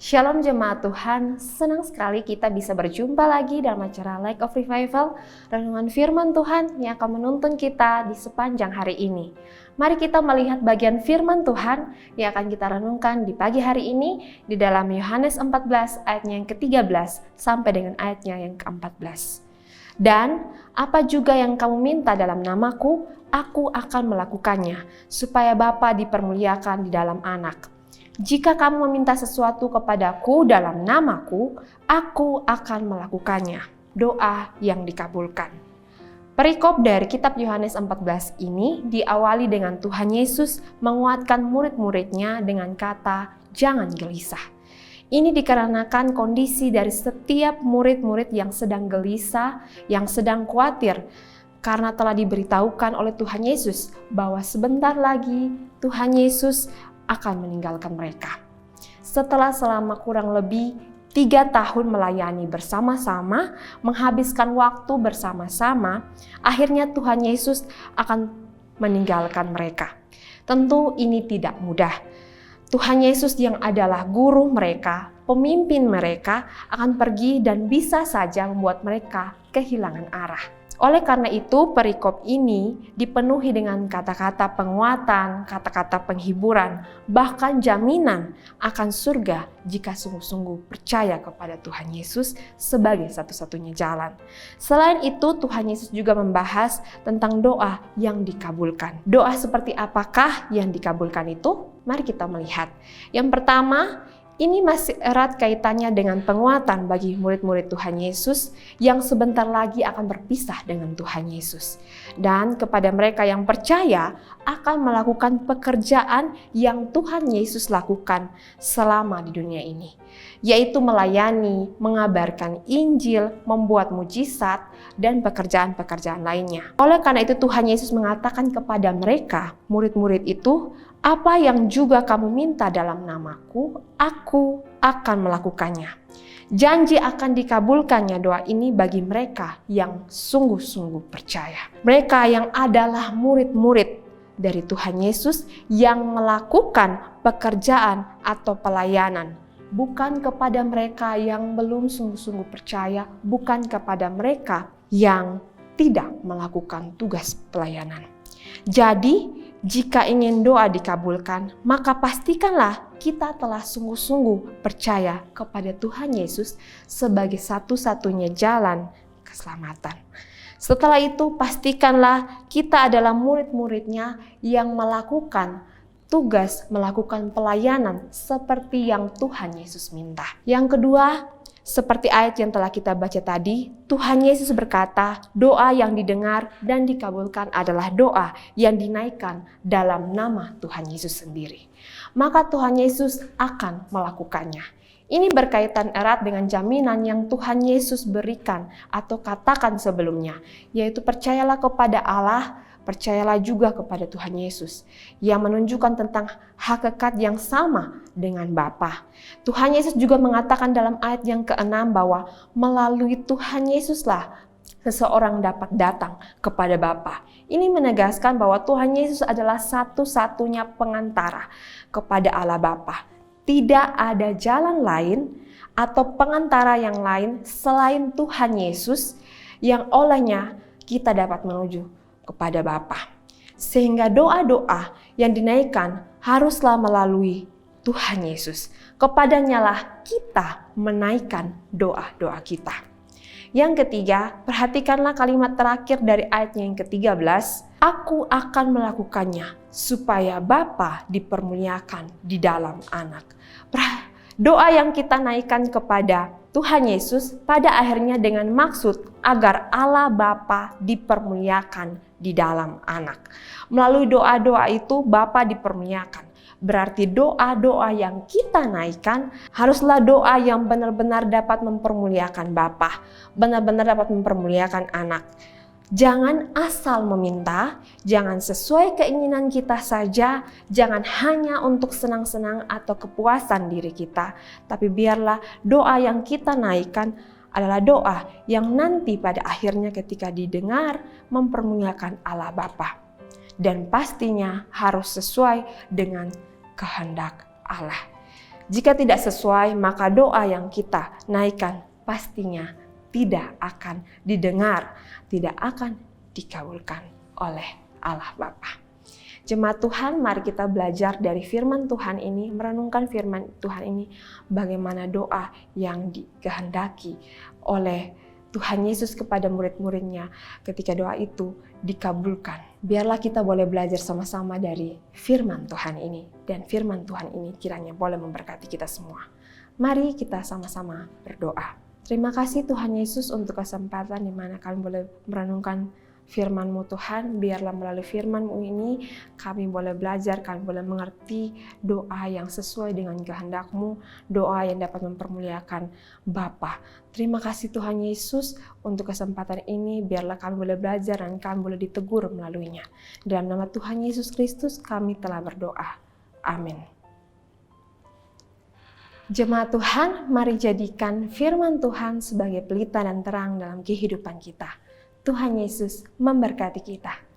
Shalom jemaat Tuhan, senang sekali kita bisa berjumpa lagi dalam acara Light of Revival, renungan firman Tuhan yang akan menuntun kita di sepanjang hari ini. Mari kita melihat bagian firman Tuhan yang akan kita renungkan di pagi hari ini di dalam Yohanes 14 ayatnya yang ke-13 sampai dengan ayatnya yang ke-14. Dan apa juga yang kamu minta dalam namaku, aku akan melakukannya, supaya Bapa dipermuliakan di dalam Anak. Jika kamu meminta sesuatu kepadaku dalam namaku, aku akan melakukannya. Doa yang dikabulkan. Perikop dari kitab Yohanes 14 ini diawali dengan Tuhan Yesus menguatkan murid-muridnya dengan kata, "Jangan gelisah." Ini dikarenakan kondisi dari setiap murid-murid yang sedang gelisah, yang sedang khawatir, karena telah diberitahukan oleh Tuhan Yesus bahwa sebentar lagi Tuhan Yesus akan meninggalkan mereka. Setelah selama kurang lebih 3 tahun melayani bersama-sama, menghabiskan waktu bersama-sama, akhirnya Tuhan Yesus akan meninggalkan mereka. Tentu ini tidak mudah. Tuhan Yesus yang adalah guru mereka, pemimpin mereka, akan pergi dan bisa saja membuat mereka kehilangan arah. Oleh karena itu, perikop ini dipenuhi dengan kata-kata penguatan, kata-kata penghiburan, bahkan jaminan akan surga jika sungguh-sungguh percaya kepada Tuhan Yesus sebagai satu-satunya jalan. Selain itu, Tuhan Yesus juga membahas tentang doa yang dikabulkan. Doa seperti apakah yang dikabulkan itu? Mari kita melihat. Yang pertama, ini masih erat kaitannya dengan penguatan bagi murid-murid Tuhan Yesus yang sebentar lagi akan berpisah dengan Tuhan Yesus. Dan kepada mereka yang percaya akan melakukan pekerjaan yang Tuhan Yesus lakukan selama di dunia ini. Yaitu melayani, mengabarkan Injil, membuat mujizat, dan pekerjaan-pekerjaan lainnya. Oleh karena itu Tuhan Yesus mengatakan kepada mereka, murid-murid itu, "Apa yang juga kamu minta dalam namaku, aku akan melakukannya." Janji akan dikabulkannya doa ini bagi mereka yang sungguh-sungguh percaya. Mereka yang adalah murid-murid dari Tuhan Yesus yang melakukan pekerjaan atau pelayanan. Bukan kepada mereka yang belum sungguh-sungguh percaya, bukan kepada mereka yang tidak melakukan tugas pelayanan. Jadi, jika ingin doa dikabulkan, maka pastikanlah kita telah sungguh-sungguh percaya kepada Tuhan Yesus sebagai satu-satunya jalan keselamatan. Setelah itu, pastikanlah kita adalah murid-muridnya yang melakukan tugas, melakukan pelayanan seperti yang Tuhan Yesus minta. Yang kedua, seperti ayat yang telah kita baca tadi, Tuhan Yesus berkata, doa yang didengar dan dikabulkan adalah doa yang dinaikkan dalam nama Tuhan Yesus sendiri. Maka Tuhan Yesus akan melakukannya. Ini berkaitan erat dengan jaminan yang Tuhan Yesus berikan atau katakan sebelumnya, yaitu percayalah kepada Allah, percayalah juga kepada Tuhan Yesus yang menunjukkan tentang hakikat yang sama dengan Bapa. Tuhan Yesus juga mengatakan dalam ayat yang ke-6 bahwa melalui Tuhan Yesuslah seseorang dapat datang kepada Bapa. Ini menegaskan bahwa Tuhan Yesus adalah satu-satunya pengantara kepada Allah Bapa. Tidak ada jalan lain atau pengantara yang lain selain Tuhan Yesus yang olehnya kita dapat menuju kepada Bapa. Sehingga doa-doa yang dinaikkan haruslah melalui Tuhan Yesus. Kepadanya lah kita menaikkan doa-doa kita. Yang ketiga, perhatikanlah kalimat terakhir dari ayatnya yang ke-13. Aku akan melakukannya supaya Bapa dipermuliakan di dalam Anak. Doa yang kita naikkan kepada Tuhan Yesus pada akhirnya dengan maksud agar Allah Bapa dipermuliakan di dalam Anak. Melalui doa-doa itu Bapa dipermuliakan. Berarti doa-doa yang kita naikkan haruslah doa yang benar-benar dapat mempermuliakan Bapa, benar-benar dapat mempermuliakan Anak. Jangan asal meminta, jangan sesuai keinginan kita saja, jangan hanya untuk senang-senang atau kepuasan diri kita, tapi biarlah doa yang kita naikkan adalah doa yang nanti pada akhirnya ketika didengar mempermuliakan Allah Bapa. Dan pastinya harus sesuai dengan kehendak Allah. Jika tidak sesuai, maka doa yang kita naikkan pastinya tidak akan didengar, tidak akan dikabulkan oleh Allah Bapa. Jemaat Tuhan, mari kita belajar dari firman Tuhan ini, merenungkan firman Tuhan ini, bagaimana doa yang dikehendaki oleh Tuhan Yesus kepada murid-muridnya ketika doa itu dikabulkan. Biarlah kita boleh belajar sama-sama dari firman Tuhan ini, dan firman Tuhan ini kiranya boleh memberkati kita semua. Mari kita sama-sama berdoa. Terima kasih Tuhan Yesus untuk kesempatan di mana kami boleh merenungkan firman-Mu Tuhan. Biarlah melalui firman-Mu ini kami boleh belajar, kami boleh mengerti doa yang sesuai dengan kehendak-Mu, doa yang dapat mempermuliakan Bapa. Terima kasih Tuhan Yesus untuk kesempatan ini. Biarlah kami boleh belajar dan kami boleh ditegur melaluinya. Dalam nama Tuhan Yesus Kristus kami telah berdoa. Amin. Jemaat Tuhan, mari jadikan firman Tuhan sebagai pelita dan terang dalam kehidupan kita. Tuhan Yesus memberkati kita.